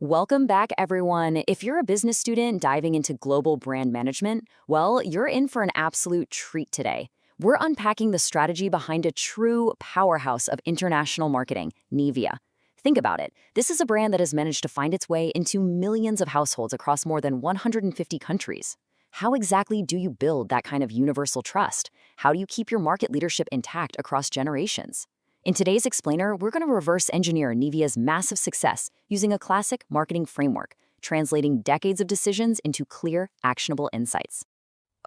Welcome back, everyone. If you're a business student diving into global brand management, well, you're in for an absolute treat today. We're unpacking the strategy behind a true powerhouse of international marketing, Nivea. Think about it. This is a brand that has managed to find its way into millions of households across more than 150 countries. How exactly do you build that kind of universal trust? How do you keep your market leadership intact across generations? In today's explainer, we're going to reverse engineer Nivea's massive success using a classic marketing framework, translating decades of decisions into clear, actionable insights.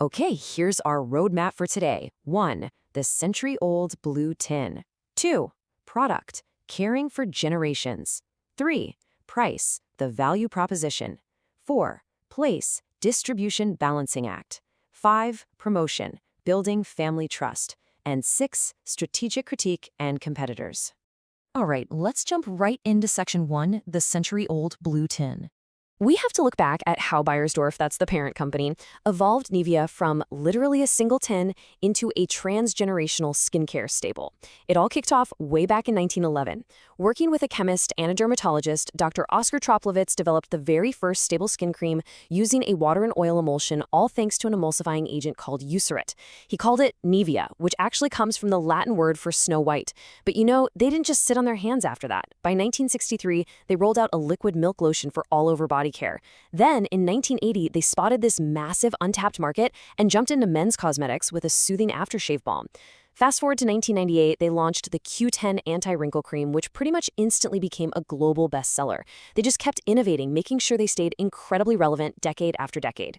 Okay, here's our roadmap for today. 1. The century-old blue tin. 2. Product, caring for generations. 3. Price, the value proposition. 4. Place, distribution balancing act. 5. Promotion, building family trust. And 6. Strategic critique and competitors. All right, let's jump right into section 1, the century-old blue tin. We have to look back at how Beiersdorf, that's the parent company, evolved Nivea from literally a single tin into a transgenerational skincare staple. It all kicked off way back in 1911. Working with a chemist and a dermatologist, Dr. Oskar Troplowitz developed the very first stable skin cream using a water and oil emulsion, all thanks to an emulsifying agent called eucerin. He called it Nivea, which actually comes from the Latin word for snow white. But you know, they didn't just sit on their hands after that. By 1963, they rolled out a liquid milk lotion for all over body care. Then, in 1980, they spotted this massive untapped market and jumped into men's cosmetics with a soothing aftershave balm. Fast forward to 1998, they launched the Q10 Anti-Wrinkle Cream, which pretty much instantly became a global bestseller. They just kept innovating, making sure they stayed incredibly relevant decade after decade.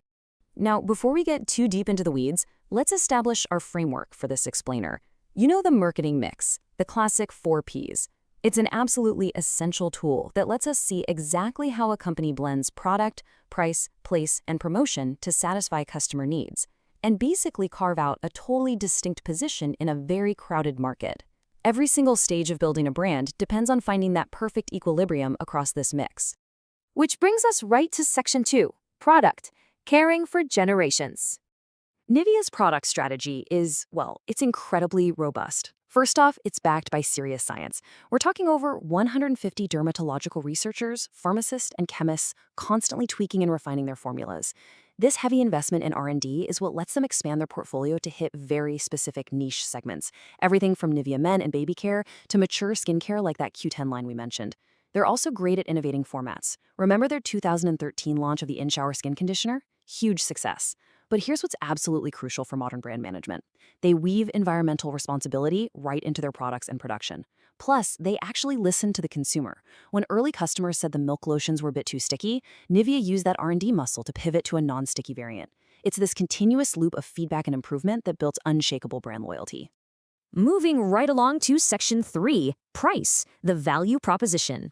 Now, before we get too deep into the weeds, let's establish our framework for this explainer. You know the marketing mix, the classic 4 Ps. It's an absolutely essential tool that lets us see exactly how a company blends product, price, place, and promotion to satisfy customer needs, and basically carve out a totally distinct position in a very crowded market. Every single stage of building a brand depends on finding that perfect equilibrium across this mix. Which brings us right to section 2, product, caring for generations. Nivea's product strategy is, well, it's incredibly robust. First off, it's backed by serious science. We're talking over 150 dermatological researchers, pharmacists, and chemists constantly tweaking and refining their formulas. This heavy investment in R&D is what lets them expand their portfolio to hit very specific niche segments, everything from Nivea men and baby care to mature skincare like that Q10 line we mentioned. They're also great at innovating formats. Remember their 2013 launch of the In-Shower Skin Conditioner? Huge success. But here's what's absolutely crucial for modern brand management. They weave environmental responsibility right into their products and production. Plus, they actually listen to the consumer. When early customers said the milk lotions were a bit too sticky, Nivea used that R&D muscle to pivot to a non-sticky variant. It's this continuous loop of feedback and improvement that builds unshakable brand loyalty. Moving right along to section 3, price, the value proposition.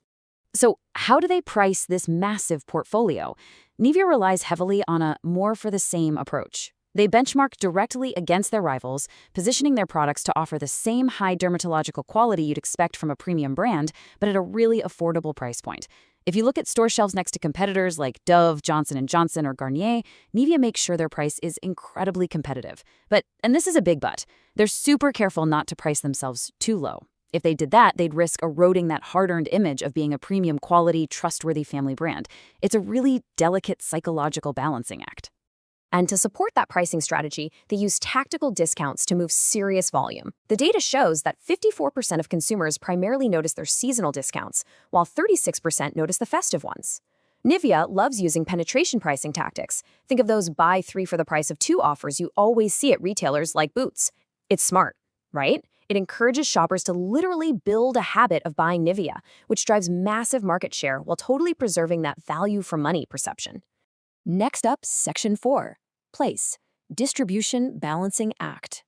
So how do they price this massive portfolio? Nivea relies heavily on a more-for-the-same approach. They benchmark directly against their rivals, positioning their products to offer the same high dermatological quality you'd expect from a premium brand, but at a really affordable price point. If you look at store shelves next to competitors like Dove, Johnson & Johnson, or Garnier, Nivea makes sure their price is incredibly competitive. But, and this is a big but, they're super careful not to price themselves too low. If they did that, they'd risk eroding that hard-earned image of being a premium quality, trustworthy family brand. It's a really delicate psychological balancing act. And to support that pricing strategy, they use tactical discounts to move serious volume. The data shows that 54% of consumers primarily notice their seasonal discounts, while 36% notice the festive ones. Nivea loves using penetration pricing tactics. Think of those buy 3 for the price of 2 offers you always see at retailers like Boots. It's smart, right? It encourages shoppers to literally build a habit of buying Nivea, which drives massive market share while totally preserving that value for money perception. Next up, section 4, place, distribution balancing act.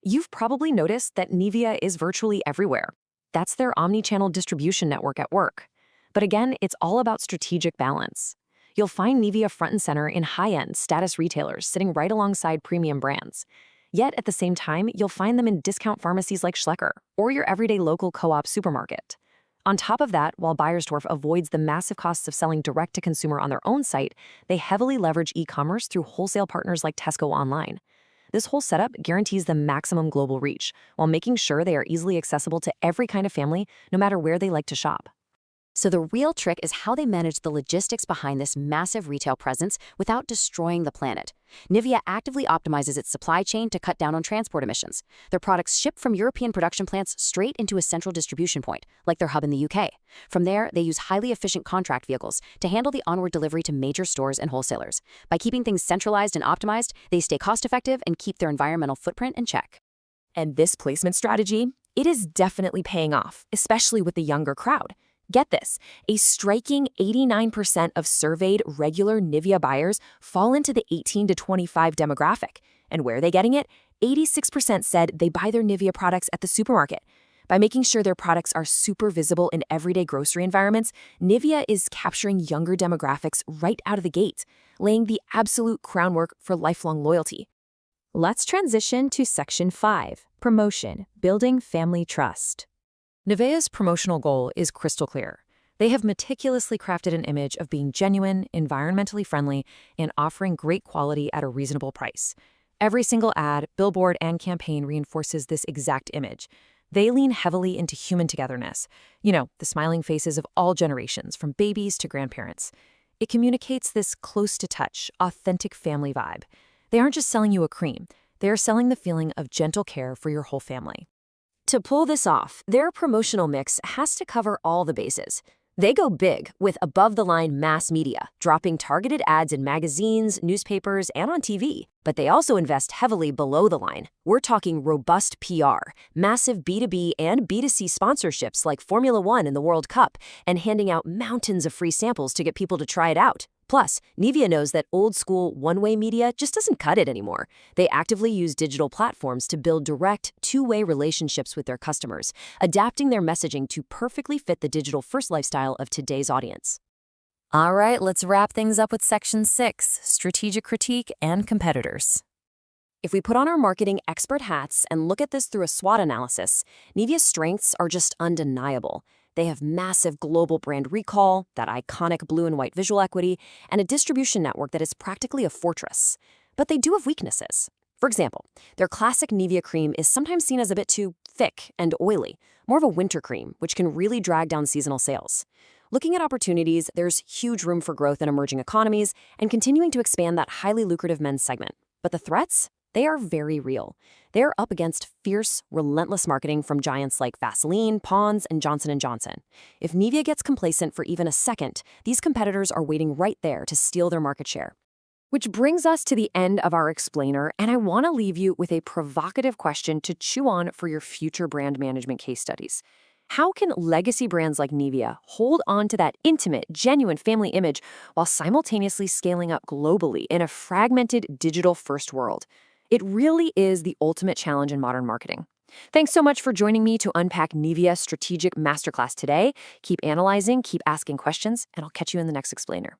You've probably noticed that Nivea is virtually everywhere. That's their omni-channel distribution network at work. But again, it's all about strategic balance. You'll find Nivea front and center in high-end status retailers sitting right alongside premium brands. Yet at the same time, you'll find them in discount pharmacies like Schlecker or your everyday local co-op supermarket. On top of that, while Beiersdorf avoids the massive costs of selling direct-to-consumer on their own site, they heavily leverage e-commerce through wholesale partners like Tesco Online. This whole setup guarantees them maximum global reach, while making sure they are easily accessible to every kind of family, no matter where they like to shop. So the real trick is how they manage the logistics behind this massive retail presence without destroying the planet. Nivea actively optimizes its supply chain to cut down on transport emissions. Their products ship from European production plants straight into a central distribution point, like their hub in the UK. From there, they use highly efficient contract vehicles to handle the onward delivery to major stores and wholesalers. By keeping things centralized and optimized, they stay cost-effective and keep their environmental footprint in check. And this placement strategy, it is definitely paying off, especially with the younger crowd. Get this, a striking 89% of surveyed regular Nivea buyers fall into the 18 to 25 demographic. And where are they getting it? 86% said they buy their Nivea products at the supermarket. By making sure their products are super visible in everyday grocery environments, Nivea is capturing younger demographics right out of the gate, laying the absolute groundwork for lifelong loyalty. Let's transition to Section 5, Promotion, Building Family Trust. Nivea's promotional goal is crystal clear. They have meticulously crafted an image of being genuine, environmentally friendly, and offering great quality at a reasonable price. Every single ad, billboard, and campaign reinforces this exact image. They lean heavily into human togetherness. You know, the smiling faces of all generations, from babies to grandparents. It communicates this close-to-touch, authentic family vibe. They aren't just selling you a cream. They are selling the feeling of gentle care for your whole family. To pull this off, their promotional mix has to cover all the bases. They go big with above-the-line mass media, dropping targeted ads in magazines, newspapers, and on TV. But they also invest heavily below the line. We're talking robust PR, massive B2B and B2C sponsorships like Formula One and the World Cup, and handing out mountains of free samples to get people to try it out. Plus, Nivea knows that old-school one-way media just doesn't cut it anymore. They actively use digital platforms to build direct, two-way relationships with their customers, adapting their messaging to perfectly fit the digital-first lifestyle of today's audience. All right, let's wrap things up with Section 6, Strategic Critique and Competitors. If we put on our marketing expert hats and look at this through a SWOT analysis, Nivea's strengths are just undeniable. They have massive global brand recall, that iconic blue and white visual equity, and a distribution network that is practically a fortress. But they do have weaknesses. For example, their classic Nivea cream is sometimes seen as a bit too thick and oily, more of a winter cream, which can really drag down seasonal sales. Looking at opportunities, there's huge room for growth in emerging economies and continuing to expand that highly lucrative men's segment. But the threats? They are very real. They're up against fierce, relentless marketing from giants like Vaseline, Pond's, and Johnson & Johnson. If Nivea gets complacent for even a second, these competitors are waiting right there to steal their market share. Which brings us to the end of our explainer, and I want to leave you with a provocative question to chew on for your future brand management case studies. How can legacy brands like Nivea hold on to that intimate, genuine family image while simultaneously scaling up globally in a fragmented, digital-first world? It really is the ultimate challenge in modern marketing. Thanks so much for joining me to unpack Nivea's strategic masterclass today. Keep analyzing, keep asking questions, and I'll catch you in the next explainer.